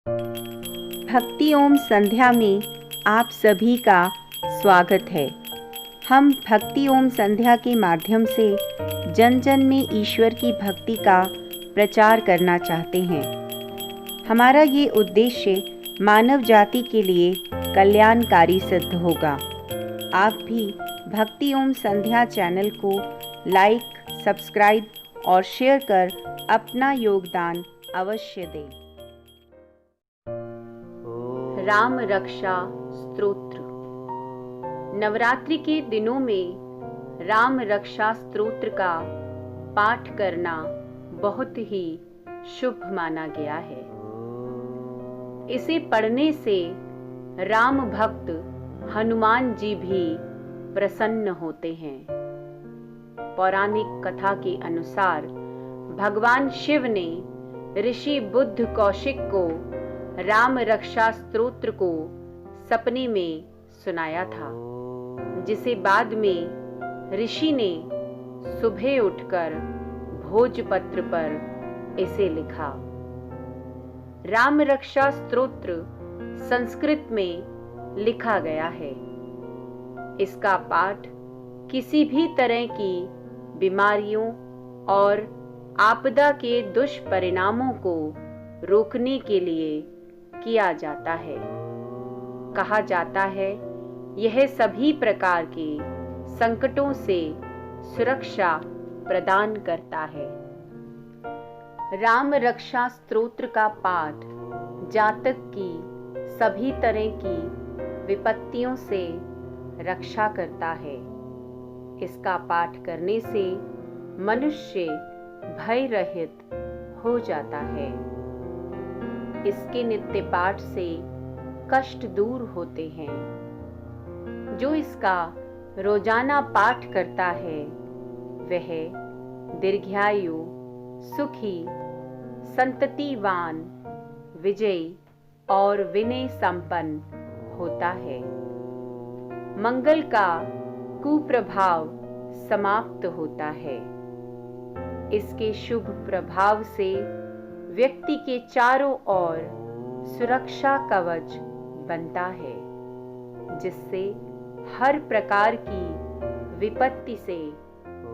भक्ति ओम संध्या में आप सभी का स्वागत है। हम भक्ति ओम संध्या के माध्यम से जन जन में ईश्वर की भक्ति का प्रचार करना चाहते हैं। हमारा ये उद्देश्य मानव जाति के लिए कल्याणकारी सिद्ध होगा। आप भी भक्ति ओम संध्या चैनल को लाइक, सब्सक्राइब और शेयर कर अपना योगदान अवश्य दें। राम रक्षा स्तोत्र। नवरात्रि के दिनों में राम रक्षा स्तोत्र का पाठ करना बहुत ही शुभ माना गया है। इसे पढ़ने से राम भक्त हनुमान जी भी प्रसन्न होते हैं। पौराणिक कथा के अनुसार भगवान शिव ने ऋषि बुद्ध कौशिक को राम रक्षा स्तोत्र को सपने में सुनाया था, जिसे बाद में ऋषि ने सुबह उठकर भोजपत्र पर इसे लिखा। राम रक्षा स्तोत्र संस्कृत में लिखा गया है। इसका पाठ किसी भी तरह की बीमारियों और आपदा के दुष्परिणामों को रोकने के लिए किया जाता है। कहा जाता है यह सभी प्रकार के संकटों से सुरक्षा प्रदान करता है। राम रक्षा स्तोत्र का पाठ जातक की सभी तरह की विपत्तियों से रक्षा करता है। इसका पाठ करने से मनुष्य भय रहित हो जाता है। इसके नित्य पाठ से कष्ट दूर होते हैं। जो इसका रोजाना पाठ करता है वह दीर्घायु, सुखी, संततिवान, विजयी और विनय संपन्न होता है। मंगल का कुप्रभाव समाप्त होता है। इसके शुभ प्रभाव से व्यक्ति के चारों ओर सुरक्षा कवच बनता है, जिससे हर प्रकार की विपत्ति से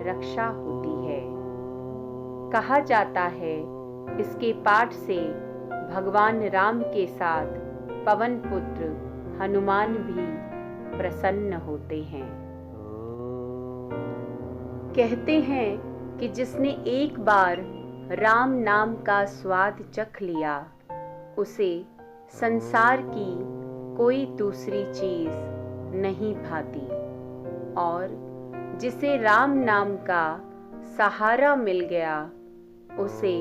रक्षा होती है। कहा जाता है इसके पाठ से भगवान राम के साथ पवन पुत्र हनुमान भी प्रसन्न होते हैं। कहते हैं कि जिसने एक बार राम नाम का स्वाद चख लिया, उसे संसार की कोई दूसरी चीज नहीं भाती, और जिसे राम नाम का सहारा मिल गया, उसे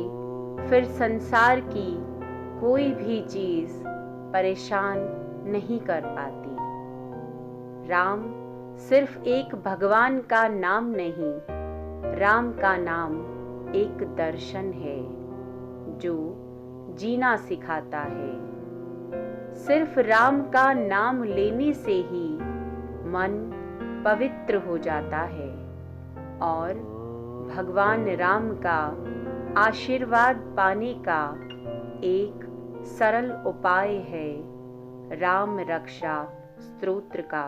फिर संसार की कोई भी चीज परेशान नहीं कर पाती। राम सिर्फ एक भगवान का नाम नहीं, राम का नाम एक दर्शन है जो जीना सिखाता है। सिर्फ राम का नाम लेने से ही मन पवित्र हो जाता है और भगवान राम का आशीर्वाद पाने का एक सरल उपाय है राम रक्षा स्तोत्र का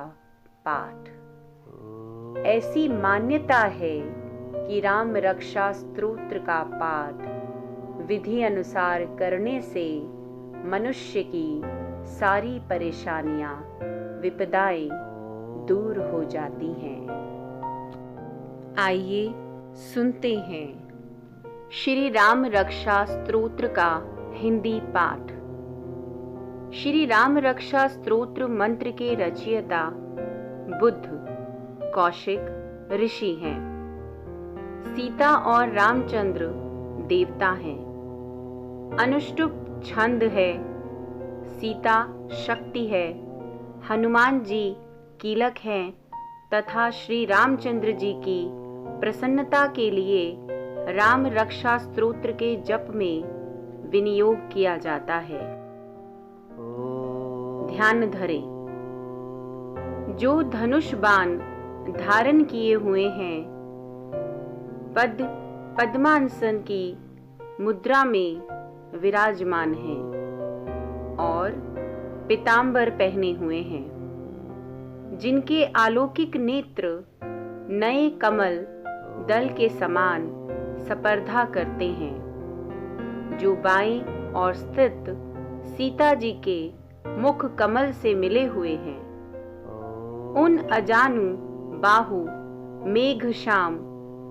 पाठ। ऐसी मान्यता है कि राम रक्षा स्तोत्र का पाठ विधि अनुसार करने से मनुष्य की सारी परेशानियां, विपदाएं दूर हो जाती हैं। आइए सुनते हैं श्री राम रक्षा स्तोत्र का हिंदी पाठ। श्री राम रक्षा स्तोत्र मंत्र के रचयिता बुद्ध कौशिक ऋषि हैं। सीता और रामचंद्र देवता हैं। अनुष्टुप छंद है, सीता शक्ति है, हनुमान जी कीलक हैं तथा श्री रामचंद्र जी की प्रसन्नता के लिए राम रक्षा स्तोत्र के जप में विनियोग किया जाता है। ध्यान धरें। जो धनुष बाण धारण किए हुए हैं, पद्मासन की मुद्रा में विराजमान हैं। और पीतांबर पहने हुए हैं, जिनके अलौकिक नेत्र नए कमल दल के समान स्पर्धा करते हैं, जो बाएं और स्थित सीता जी के मुख कमल से मिले हुए हैं। उन अजानु बाहु मेघ श्याम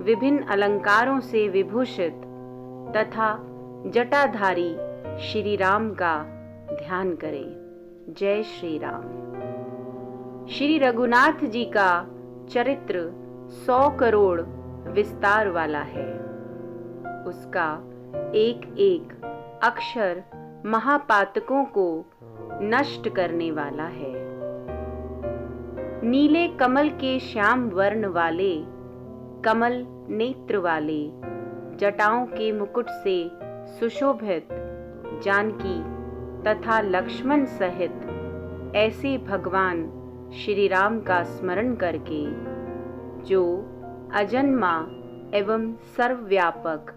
विभिन्न अलंकारों से विभूषित तथा जटाधारी श्री राम का ध्यान करें। जय श्री राम। श्री रघुनाथ जी का चरित्र 100 करोड़ विस्तार वाला है। उसका एक एक अक्षर महापातकों को नष्ट करने वाला है। नीले कमल के श्याम वर्ण वाले, कमल नेत्र वाले, जटाओं के मुकुट से सुशोभित जानकी तथा लक्ष्मण सहित ऐसे भगवान श्री राम का स्मरण करके, जो अजन्मा एवं सर्वव्यापक,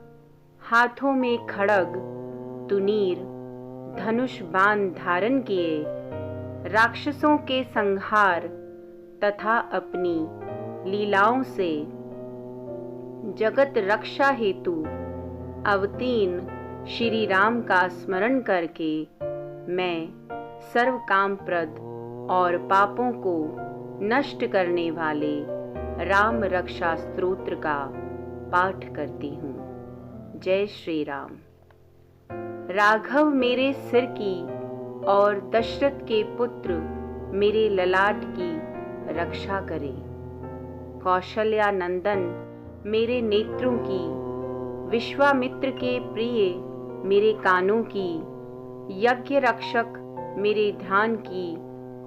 हाथों में खड्ग तुनीर धनुष बाण धारण किए, राक्षसों के संहार तथा अपनी लीलाओं से जगत रक्षा हेतु अवतीर्ण श्री राम का स्मरण करके मैं सर्व कामप्रद और पापों को नष्ट करने वाले राम रक्षा स्तोत्र का पाठ करती हूँ। जय श्री राम। राघव मेरे सिर की और दशरथ के पुत्र मेरे ललाट की रक्षा करे। कौशल्या नंदन मेरे नेत्रों की, विश्वामित्र के प्रिय मेरे कानों की, यज्ञ रक्षक मेरे ध्यान की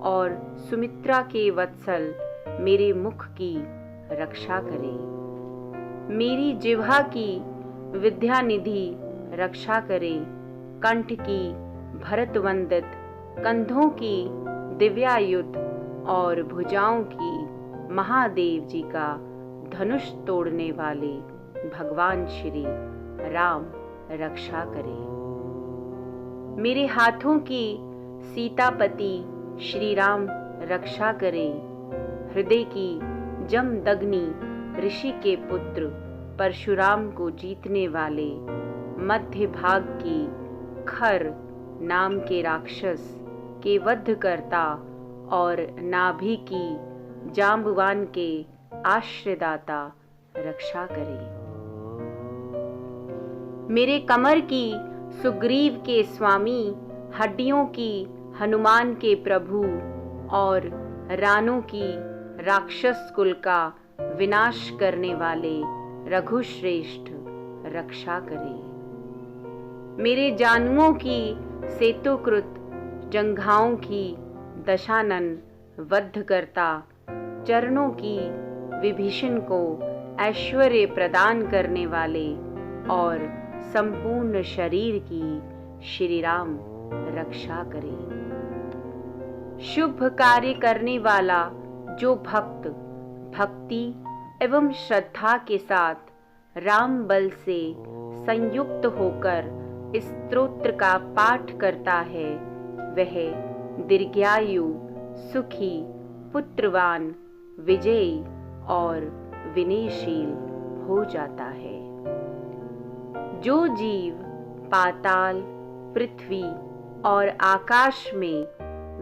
और सुमित्रा के वत्सल मेरे मुख की रक्षा करे। मेरी जिह्वा की विद्यानिधि रक्षा करे। कंठ की भरत वंदित, कंधों की दिव्यायुध और भुजाओं की महादेव जी का धनुष तोड़ने वाले भगवान श्री राम रक्षा करे। मेरे हाथों की सीतापति श्री राम रक्षा करे। हृदय की जमदग्नि ऋषि के पुत्र परशुराम को जीतने वाले, मध्य भाग की खर नाम के राक्षस के वध करता और नाभि की जाम्बवान के आश्रयदाता रक्षा करे। मेरे कमर की सुग्रीव के स्वामी, हड्डियों की हनुमान के प्रभु और रानों की राक्षस कुल का विनाश करने वाले रघुश्रेष्ठ रक्षा करे। मेरे जानुओं की सेतुकृत, जंघाओं की दशानन वध करता, चरणों की विभीषण को ऐश्वर्य प्रदान करने वाले और संपूर्ण शरीर की श्री राम रक्षा करे। शुभ कार्य करने वाला जो भक्त भक्ति एवं श्रद्धा के साथ राम बल से संयुक्त होकर इस स्तोत्र का पाठ करता है, वह दीर्घायु, सुखी, पुत्रवान, विजयी और विनयशील हो जाता है। जो जीव पाताल, पृथ्वी और आकाश में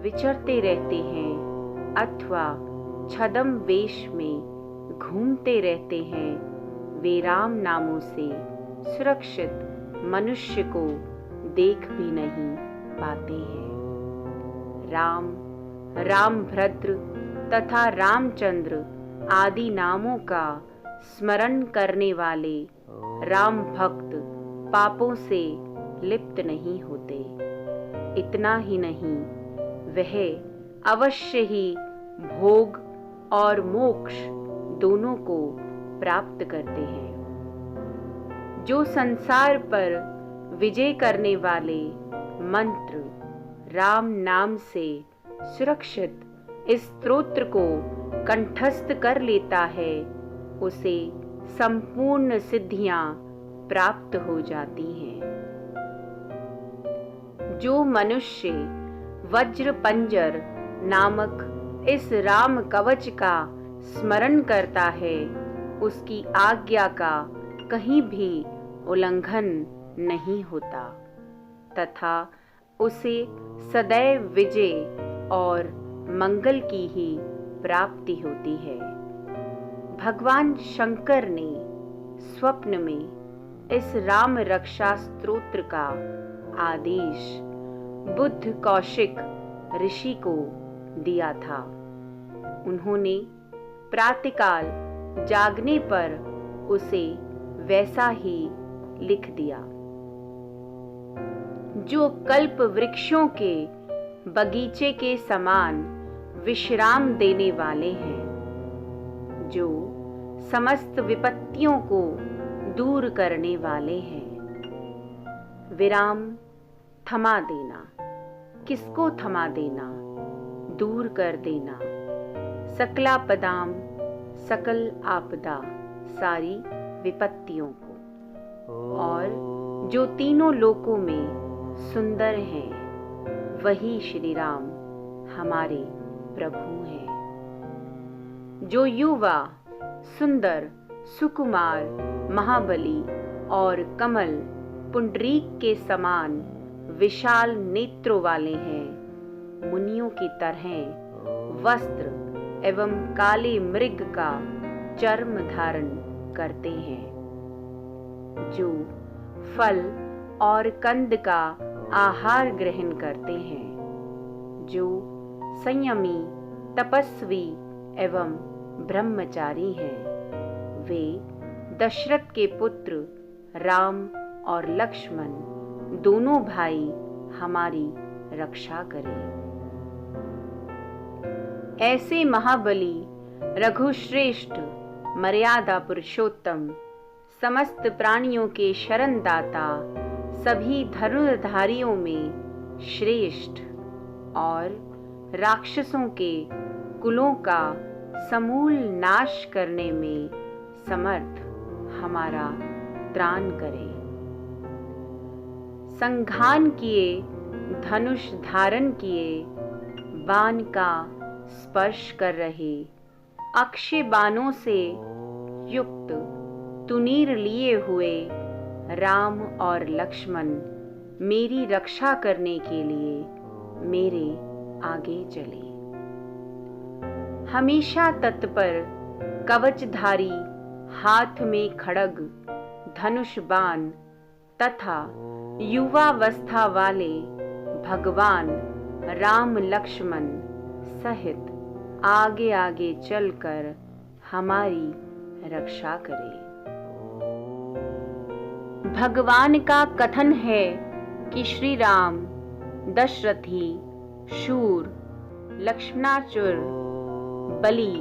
विचरते रहते हैं अथवा छद्म वेश में घूमते रहते हैं, वे राम नामों से सुरक्षित मनुष्य को देख भी नहीं पाते हैं। राम, रामभद्र तथा रामचंद्र आदि नामों का स्मरण करने वाले राम भक्त पापों से लिप्त नहीं होते। इतना ही नहीं, वह अवश्य ही भोग और मोक्ष दोनों को प्राप्त करते हैं। जो संसार पर विजय करने वाले मंत्र राम नाम से सुरक्षित इस स्तोत्र को कंठस्थ कर लेता है, उसे संपूर्ण सिद्धियां प्राप्त हो जाती हैं। जो मनुष्य वज्र पंजर नामक इस राम कवच का स्मरण करता है, उसकी आज्ञा का कहीं भी उल्लंघन नहीं होता तथा उसे सदैव विजय और मंगल की ही प्राप्ति होती है। भगवान शंकर ने स्वप्न में इस राम रक्षा स्तोत्र का आदेश बुद्ध कौशिक ऋषि को दिया था। उन्होंने प्रातःकाल जागने पर उसे वैसा ही लिख दिया। जो कल्प वृक्षों के बगीचे के समान विश्राम देने वाले हैं, जो समस्त विपत्तियों को दूर करने वाले हैं। विराम थमा देना, किसको थमा देना? दूर कर देना। सकलापदाम, सकल आपदा, सारी विपत्तियों को। और जो तीनों लोकों में सुंदर हैं, वही श्री राम हमारे प्रभु हैं। जो युवा सुंदर, सुकुमार, महाबली और कमल पुंडरीक के समान विशाल नेत्रों वाले हैं, मुनियों की तरह वस्त्र एवं काले मृग का चर्म धारण करते हैं। जो फल और कंद का आहार ग्रहण करते हैं, जो संयमी, तपस्वी एवं ब्रह्मचारी हैं, वे दशरथ के पुत्र राम और लक्ष्मण दोनों भाई हमारी रक्षा करें। ऐसे महाबली, रघुश्रेष्ठ, मर्यादा पुरुषोत्तम, समस्त प्राणियों के शरणदाता, सभी धनुर्धारियों में श्रेष्ठ और राक्षसों के कुलों का समूल नाश करने में समर्थ हमारा त्राण करें। संघान किए, धनुष धारण किए, बाण का स्पर्श कर रहे, अक्षय बाणों से युक्त तुनीर लिए हुए राम और लक्ष्मण मेरी रक्षा करने के लिए मेरे आगे चले। हमेशा तत्पर, कवचधारी, हाथ में खड्ग, धनुष बाण तथा युवावस्था वाले भगवान राम लक्ष्मण सहित आगे आगे चलकर हमारी रक्षा करे। भगवान का कथन है कि श्री राम दशरथी, शूर, लक्ष्मणाचुर, बली,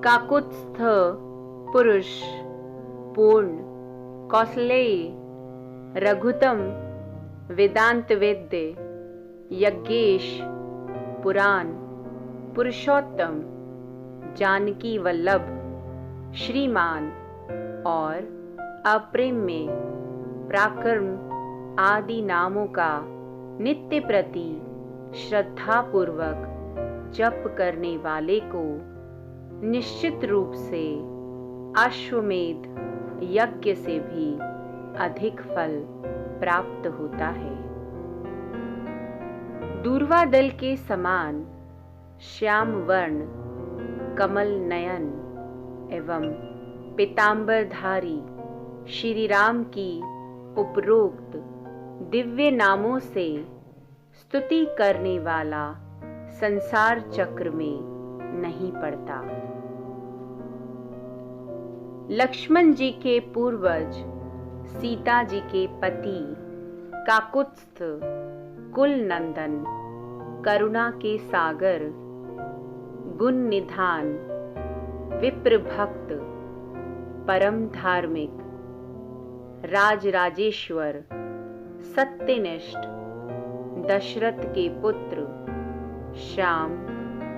काकुत्स्थ पुरुष, पूर्ण, कौशलेय, रघुतम, वेदांत वेद्य, यज्ञेश, पुराण, पुरुषोत्तम, जानकी वल्लभ, श्रीमान और अप्रेम्य, पराक्रम आदि नामों का नित्य प्रति श्रद्धापूर्वक जप करने वाले को निश्चित रूप से अश्वमेध यज्ञ से भी अधिक फल प्राप्त होता है। दूर्वा दल के समान श्याम वर्ण, कमल नयन एवं पीतांबरधारी श्री राम की उपरोक्त दिव्य नामों से स्तुति करने वाला संसार चक्र में नहीं पड़ता। लक्ष्मण जी के पूर्वज, सीता जी के पति, काकुत्स्थ, कुल नंदन, करुणा के सागर, गुण निधान, विप्र भक्त, परम धार्मिक, राजराजेश्वर, सत्यनिष्ठ, दशरथ के पुत्र, श्याम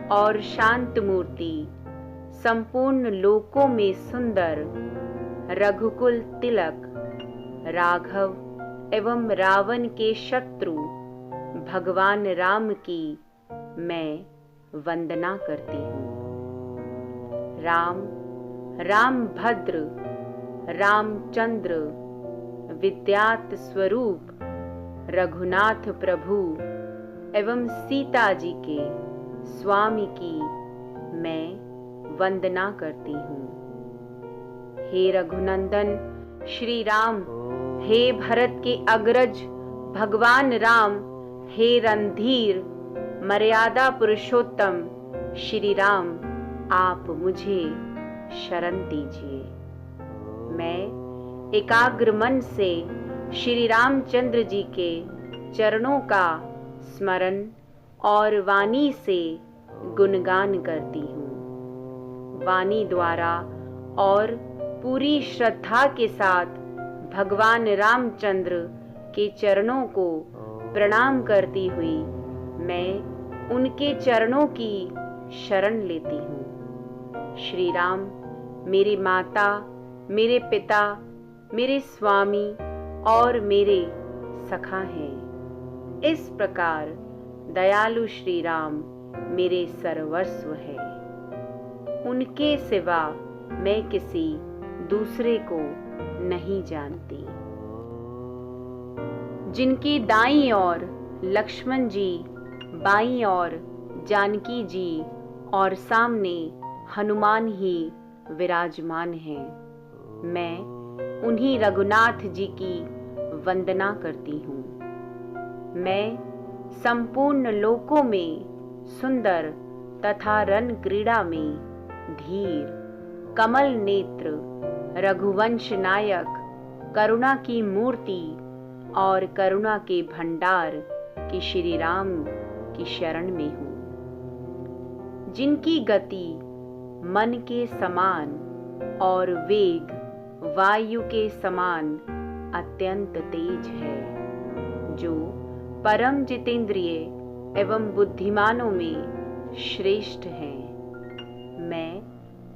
और शांत मूर्ति, संपूर्ण लोकों में सुंदर, रघुकुल तिलक, राघव एवं रावण के शत्रु, भगवान राम की मैं वंदना करती हूँ। राम, रामभद्र, रामचंद्र, विद्यात स्वरूप रघुनाथ प्रभु एवं सीता जी के स्वामी की मैं वंदना करती हूँ। हे रघुनंदन श्री राम, हे भरत के अग्रज भगवान राम, हे रणधीर मर्यादा पुरुषोत्तम श्री राम, आप मुझे शरण दीजिए। मैं एकाग्र मन से श्री रामचंद्र जी के चरणों का स्मरण और वाणी से गुणगान करती हूँ। वाणी द्वारा और पूरी श्रद्धा के साथ भगवान रामचंद्र के चरणों को प्रणाम करती हुई मैं उनके चरणों की शरण लेती हूँ। श्री राम मेरे माता, मेरे पिता, मेरे स्वामी और मेरे सखा हैं। इस प्रकार दयालु श्री राम मेरे सर्वस्व है। उनके सिवा मैं किसी दूसरे को नहीं जानती। जिनकी दाईं ओर लक्ष्मण जी, बाईं ओर जानकी जी और सामने हनुमान ही विराजमान हैं, मैं उन्हीं रघुनाथ जी की वंदना करती हूँ। मैं संपूर्ण लोकों में सुंदर तथा रण क्रीड़ा में धीर, कमल नेत्र, रघुवंश नायक, करुणा की मूर्ति और करुणा के भंडार की श्री राम की शरण में हूँ। जिनकी गति मन के समान और वेग वायु के समान अत्यंत तेज है, जो परम जितेंद्रिय एवं बुद्धिमानों में श्रेष्ठ हैं। मैं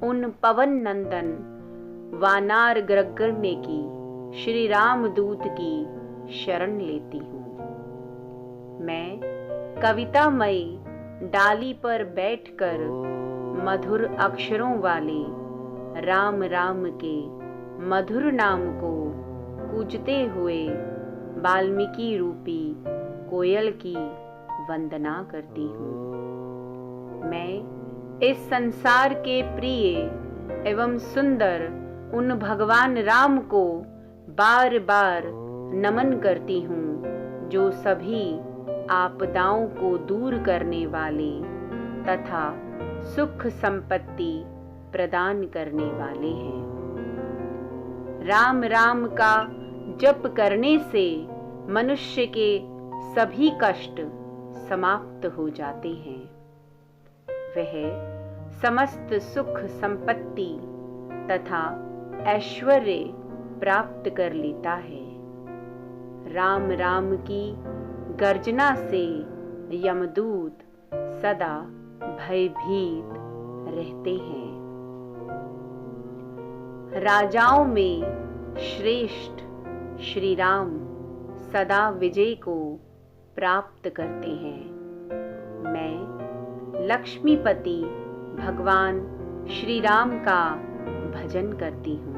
उन पवन नंदन वानार ग्रगण्य की श्री रामदूत की शरण लेती हूँ। मैं कवितामयी डाली पर बैठकर मधुर अक्षरों वाले राम राम के मधुर नाम को कूजते हुए वाल्मीकि रूपी कोयल की वंदना करती हूँ। मैं इस संसार के प्रिय एवं सुंदर उन भगवान राम को बार बार नमन करती हूँ, जो सभी आपदाओं को दूर करने वाले तथा सुख संपत्ति प्रदान करने वाले हैं। राम राम का जप करने से मनुष्य के सभी कष्ट समाप्त हो जाते हैं। वह समस्त सुख संपत्ति तथा ऐश्वर्य प्राप्त कर लेता है। राम राम की गर्जना से यमदूत सदा भयभीत रहते हैं। राजाओं में श्रेष्ठ श्री राम सदा विजय को प्राप्त करते हैं। मैं लक्ष्मीपति भगवान श्री राम का भजन करती हूँ।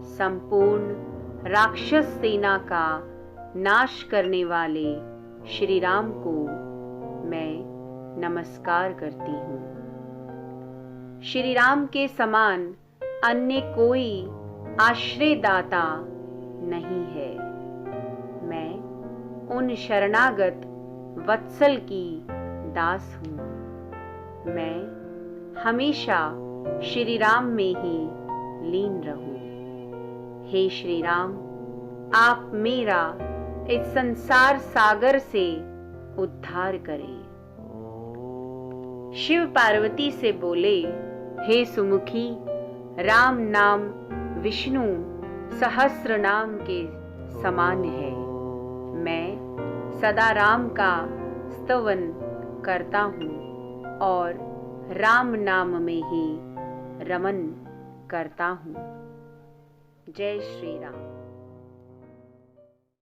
संपूर्ण राक्षस सेना का नाश करने वाले श्री राम को मैं नमस्कार करती हूँ। श्री राम के समान अन्य कोई आश्रयदाता नहीं है। मैं उन शरणागत वत्सल की दास हूँ। मैं हमेशा श्री राम में ही लीन रहूं। हे श्री राम, आप मेरा इस संसार सागर से उद्धार करें। शिव पार्वती से बोले, हे सुमुखी, राम नाम विष्णु सहस्र नाम के समान है। मैं सदा राम का स्तवन करता हूँ और राम नाम में ही रमन करता हूँ। जय श्री राम।